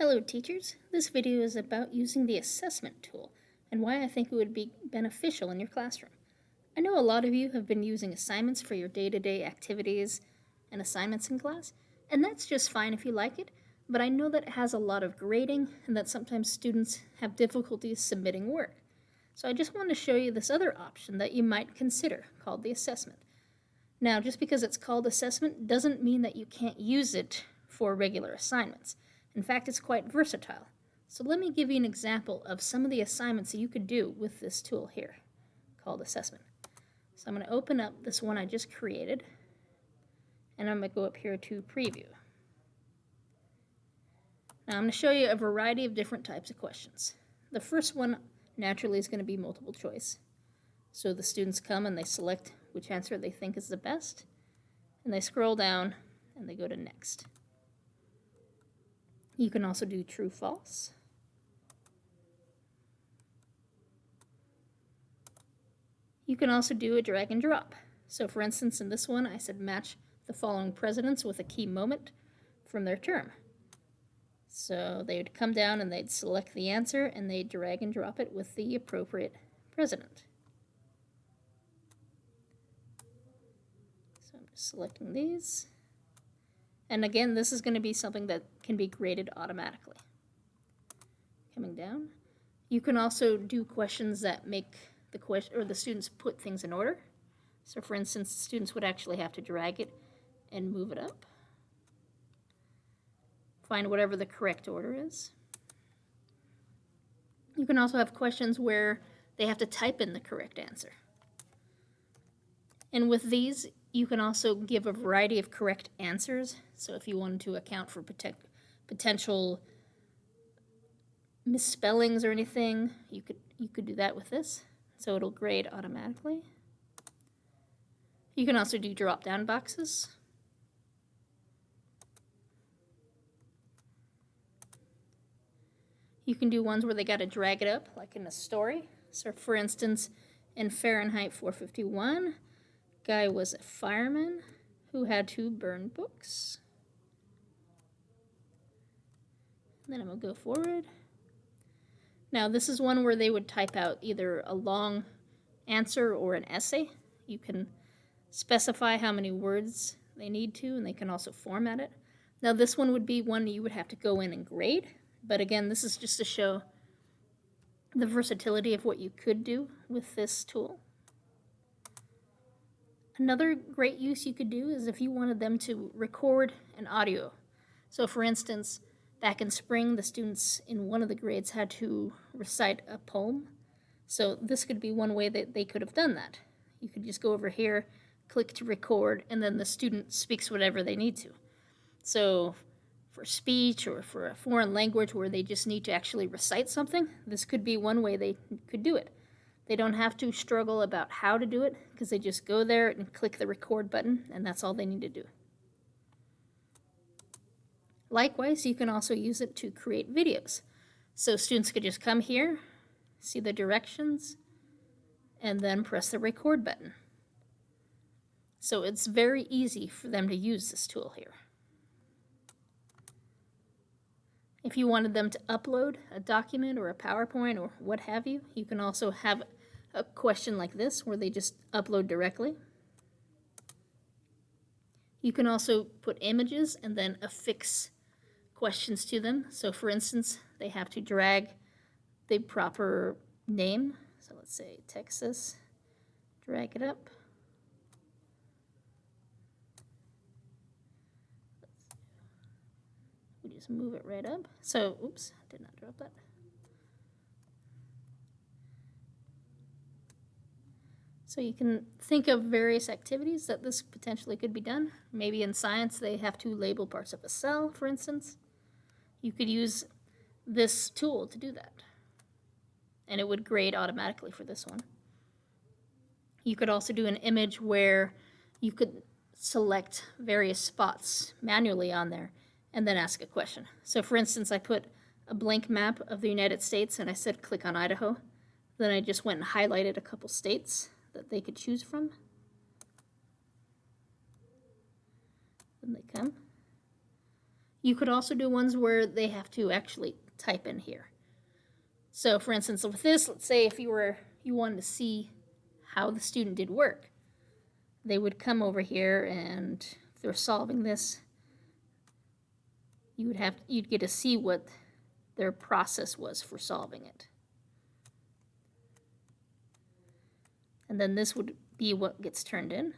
Hello teachers, this video is about using the assessment tool and why I think it would be beneficial in your classroom. I know a lot of you have been using assignments for your day-to-day activities and assignments in class, and that's just fine if you like it, but I know that it has a lot of grading and that sometimes students have difficulties submitting work. So I just want to show you this other option that you might consider called the assessment. Now, just because it's called assessment doesn't mean that you can't use it for regular assignments. In fact, it's quite versatile. So let me give you an example of some of the assignments that you could do with this tool here called assessment. So I'm going to open up this one I just created, and I'm going to go up here to preview. Now I'm going to show you a variety of different types of questions. The first one naturally is going to be multiple choice. So the students come and they select which answer they think is the best, and they scroll down and they go to next. You can also do true, false. You can also do a drag and drop. So for instance, in this one, I said match the following presidents with a key moment from their term. So they would come down and they'd select the answer and they'd drag and drop it with the appropriate president. So I'm just selecting these. And again, this is going to be something that can be graded automatically. Coming down. You can also do questions that make the question or the students put things in order. So for instance, students would actually have to drag it and move it up. Find whatever the correct order is. You can also have questions where they have to type in the correct answer. And with these, you can also give a variety of correct answers. So if you wanted to account for potential misspellings or anything, you could do that with this. So it'll grade automatically. You can also do drop-down boxes. You can do ones where they got to drag it up, like in a story. So for instance, in Fahrenheit 451, guy was a fireman who had to burn books. And then I'm going to go forward. Now this is one where they would type out either a long answer or an essay. You can specify how many words they need to, and they can also format it. Now this one would be one you would have to go in and grade, but again, this is just to show the versatility of what you could do with this tool. Another great use you could do is if you wanted them to record an audio. So for instance, back in spring, the students in one of the grades had to recite a poem. So this could be one way that they could have done that. You could just go over here, click to record, and then the student speaks whatever they need to. So for speech or for a foreign language where they just need to actually recite something, this could be one way they could do it. They don't have to struggle about how to do it because they just go there and click the record button, and that's all they need to do. Likewise, you can also use it to create videos. So students could just come here, see the directions, and then press the record button. So it's very easy for them to use this tool here. If you wanted them to upload a document or a PowerPoint or what have you, you can also have a question like this where they just upload directly. You can also put images and then affix questions to them. So for instance, they have to drag the proper name. So let's say Texas, drag it up. We just move it right up. So, oops, did not drop that. So you can think of various activities that this potentially could be done. Maybe in science they have to label parts of a cell, for instance. You could use this tool to do that. And it would grade automatically for this one. You could also do an image where you could select various spots manually on there and then ask a question. So for instance, I put a blank map of the United States and I said click on Idaho. Then I just went and highlighted a couple states that they could choose from. Then they come. You could also do ones where they have to actually type in here. So for instance, with this, let's say if you wanted to see how the student did work, they would come over here, and if they're solving this, you'd get to see what their process was for solving it. And then this would be what gets turned in.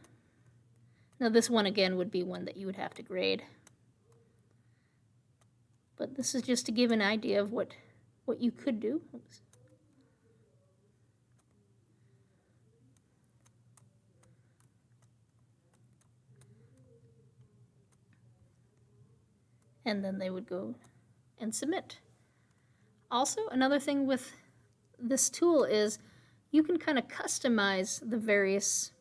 Now this one again would be one that you would have to grade. But this is just to give an idea of what you could do. Oops. And then they would go and submit. Also, another thing with this tool is you can kind of customize the various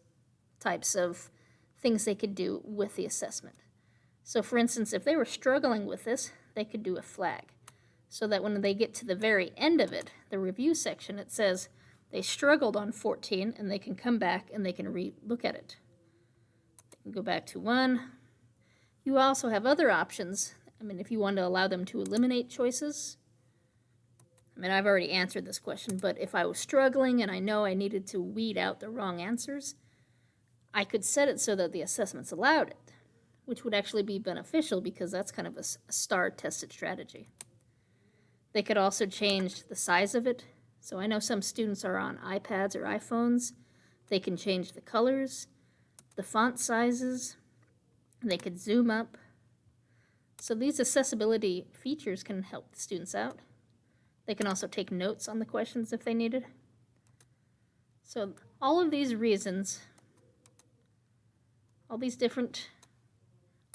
types of things they could do with the assessment. So for instance, if they were struggling with this, they could do a flag, so that when they get to the very end of it, the review section, it says they struggled on 14, and they can come back and they can look at it. They can go back to 1. You also have other options. I mean, if you want to allow them to eliminate choices. I mean, I've already answered this question, but if I was struggling and I know I needed to weed out the wrong answers, I could set it so that the assessments allowed it, which would actually be beneficial because that's kind of a star-tested strategy. They could also change the size of it. So I know some students are on iPads or iPhones. They can change the colors, the font sizes. They could zoom up. So these accessibility features can help the students out. They can also take notes on the questions if they needed. So all of these reasons, all these different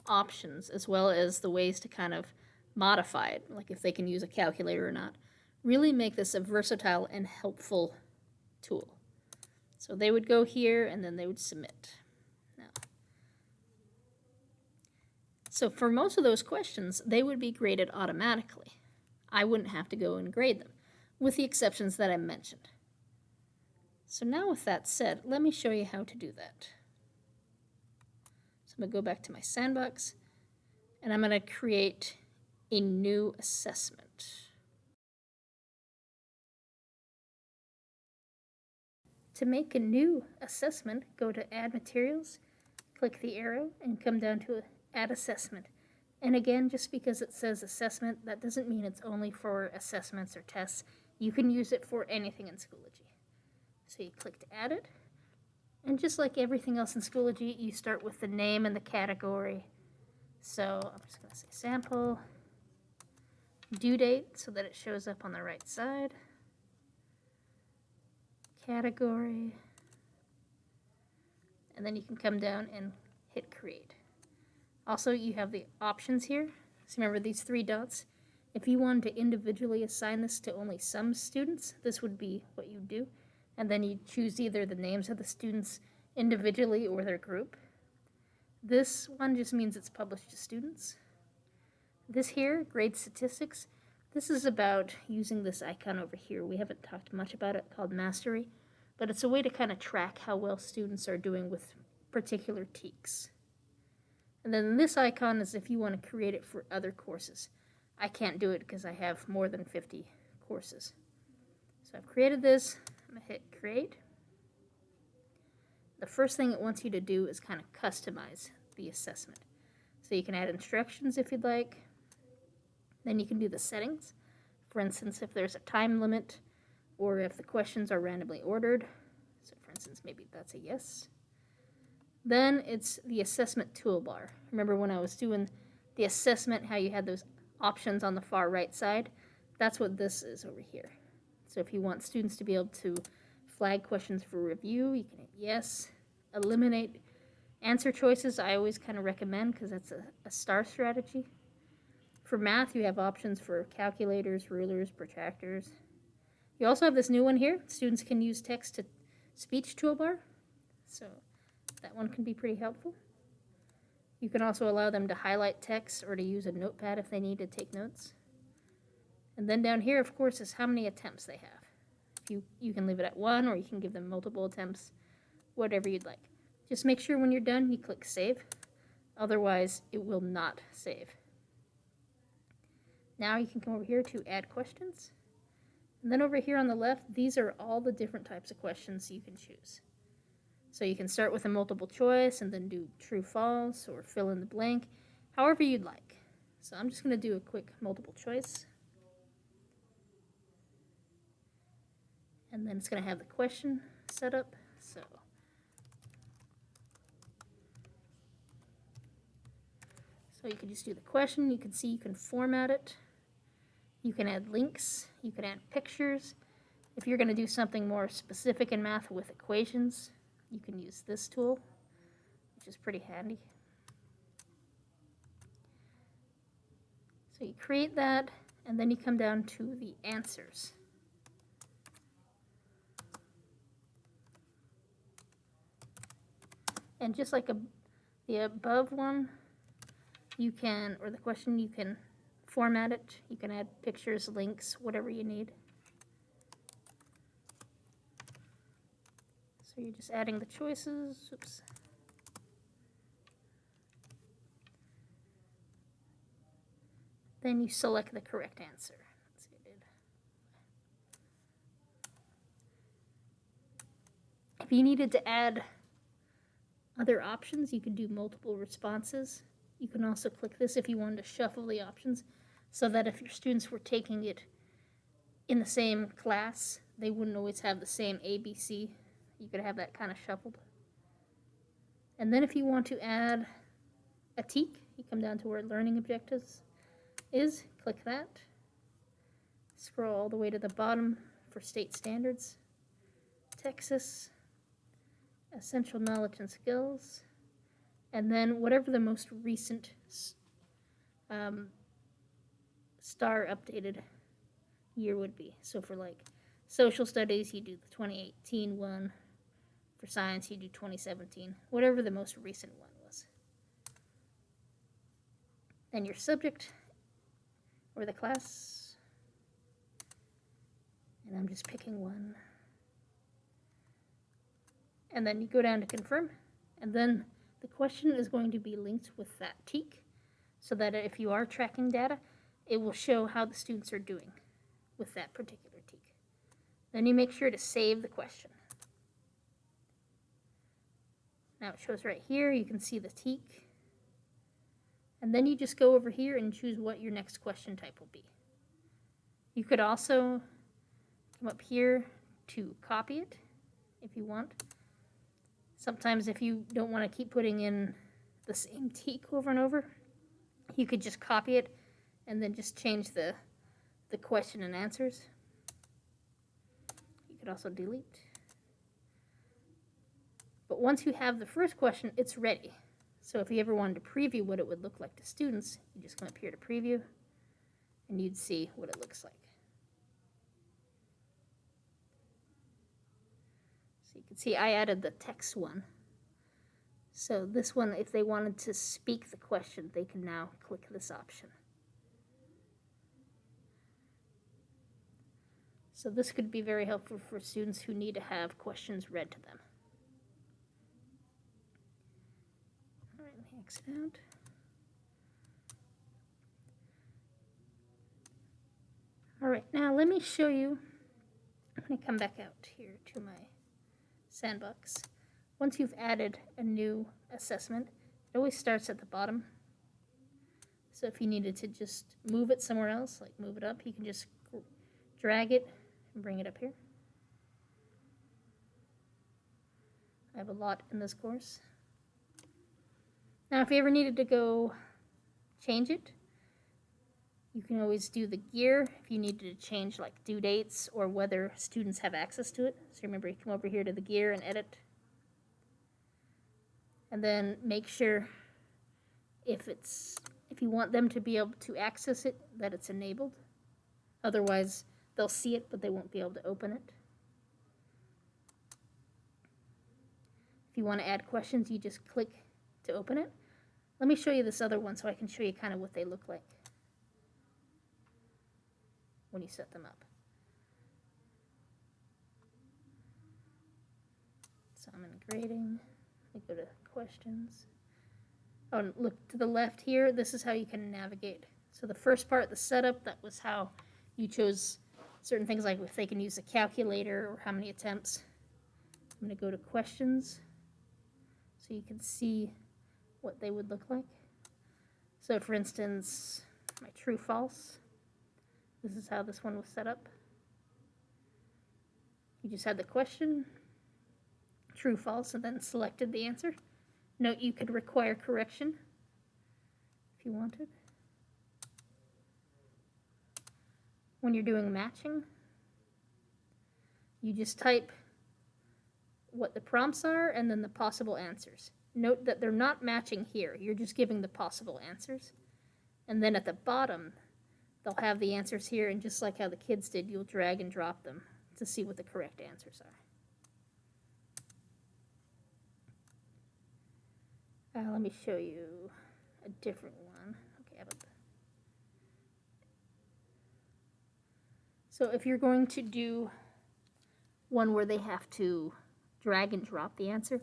options, as well as the ways to kind of modify it, like if they can use a calculator or not, really make this a versatile and helpful tool. So they would go here and then they would submit. So for most of those questions, they would be graded automatically. I wouldn't have to go and grade them, with the exceptions that I mentioned. So now with that said, let me show you how to do that. So I'm going to go back to my sandbox, and I'm going to create a new assessment. To make a new assessment, go to Add Materials, click the arrow, and come down to Add Assessment. And again, just because it says assessment, that doesn't mean it's only for assessments or tests. You can use it for anything in Schoology. So you click to add it. And just like everything else in Schoology, you start with the name and the category. So I'm just going to say sample, due date, so that it shows up on the right side, category, and then you can come down and hit create. Also, you have the options here. So remember these 3 dots. If you wanted to individually assign this to only some students, this would be what you do. And then you choose either the names of the students individually or their group. This one just means it's published to students. This here, grade statistics, this is about using this icon over here. We haven't talked much about it, called mastery, but it's a way to kind of track how well students are doing with particular TEKs. And then this icon is if you want to create it for other courses. I can't do it because I have more than 50 courses. So I've created this. I'm going to hit create. The first thing it wants you to do is kind of customize the assessment. So you can add instructions if you'd like. Then you can do the settings. For instance, if there's a time limit or if the questions are randomly ordered. So for instance, maybe that's a yes. Then it's the assessment toolbar. Remember when I was doing the assessment, how you had those options on the far right side? That's what this is over here. So if you want students to be able to flag questions for review, you can hit yes. Eliminate answer choices, I always kind of recommend because that's a star strategy. For math, you have options for calculators, rulers, protractors. You also have this new one here. Students can use text-to-speech toolbar. So that one can be pretty helpful. You can also allow them to highlight text or to use a notepad if they need to take notes. And then down here, of course, is how many attempts they have. You can leave it at 1 or you can give them multiple attempts, whatever you'd like. Just make sure when you're done, you click save. Otherwise, it will not save. Now you can come over here to add questions. And then over here on the left, these are all the different types of questions you can choose. So you can start with a multiple choice and then do true, false, or fill in the blank, however you'd like. So I'm just going to do a quick multiple choice. And then it's going to have the question set up. So you can just do the question. You can see you can format it. You can add links. You can add pictures. If you're going to do something more specific in math with equations, you can use this tool, which is pretty handy. So you create that, and then you come down to the answers. And just like the above one, you can, or the question, you can format it. You can add pictures, links, whatever you need. So you're just adding the choices. Oops. Then you select the correct answer. Let's see what I did. If you needed to add other options, you can do multiple responses. You can also click this if you wanted to shuffle the options so that if your students were taking it in the same class, they wouldn't always have the same ABC. You could have that kind of shuffled. And then if you want to add a TEK, you come down to where learning objectives is, click that. Scroll all the way to the bottom for state standards, Texas, essential knowledge and skills, and then whatever the most recent star updated year would be. So for like social studies, you do the 2018 one. For science, you do 2017, whatever the most recent one was. Then your subject or the class, and I'm just picking one. And then you go down to confirm, and then the question is going to be linked with that TEK, so that if you are tracking data, it will show how the students are doing with that particular TEK. Then you make sure to save the question. Now it shows right here, you can see the TEK. And then you just go over here and choose what your next question type will be. You could also come up here to copy it if you want. Sometimes if you don't want to keep putting in the same TEK over and over, you could just copy it and then just change the question and answers. You could also delete. But once you have the first question, it's ready. So if you ever wanted to preview what it would look like to students, you just come up here to preview, and you'd see what it looks like. So you can see I added the text one. So this one, if they wanted to speak the question, they can now click this option. So this could be very helpful for students who need to have questions read to them. Exit out. All right, now let me show you. I'm going to come back out here to my sandbox. Once you've added a new assessment, it always starts at the bottom. So if you needed to just move it somewhere else, like move it up, you can just drag it and bring it up here. I have a lot in this course. Now, if you ever needed to go change it, you can always do the gear if you needed to change like due dates or whether students have access to it. So remember, you come over here to the gear and edit. And then make sure if you want them to be able to access it, that it's enabled. Otherwise, they'll see it, but they won't be able to open it. If you want to add questions, you just click to open it. Let me show you this other one so I can show you kind of what they look like when you set them up. So I'm in grading. I go to questions. Oh, and look to the left here. This is how you can navigate So the first part, the setup, that was how you chose certain things, like if they can use a calculator or how many attempts. I'm going to go to questions so you can see what they would look like. So for instance, my true false, this is how this one was set up. You just had the question, true false, and then selected the answer. Note you could require correction if you wanted. When you're doing matching, you just type what the prompts are and then the possible answers. Note that they're not matching here. You're just giving the possible answers. And then at the bottom, they'll have the answers here, and just like how the kids did, you'll drag and drop them to see what the correct answers are. Let me show you a different one. Okay, so if you're going to do one where they have to drag and drop the answer,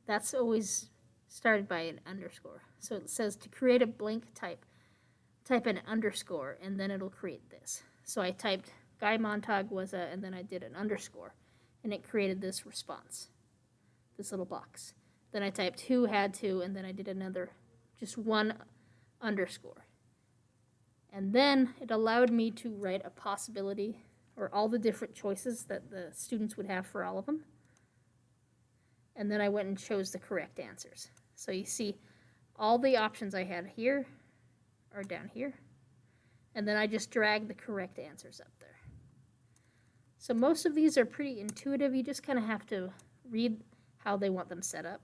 that's always started by an underscore. So it says to create a blank type an underscore, and then it'll create this. So I typed Guy Montag was a, and then I did an underscore, and it created this response, this little box. Then I typed who had to, and then I did another, just one underscore. And then it allowed me to write a possibility, or all the different choices that the students would have for all of them. And then I went and chose the correct answers. So you see all the options I had here are down here. And then I just dragged the correct answers up there. So most of these are pretty intuitive. You just kind of have to read how they want them set up.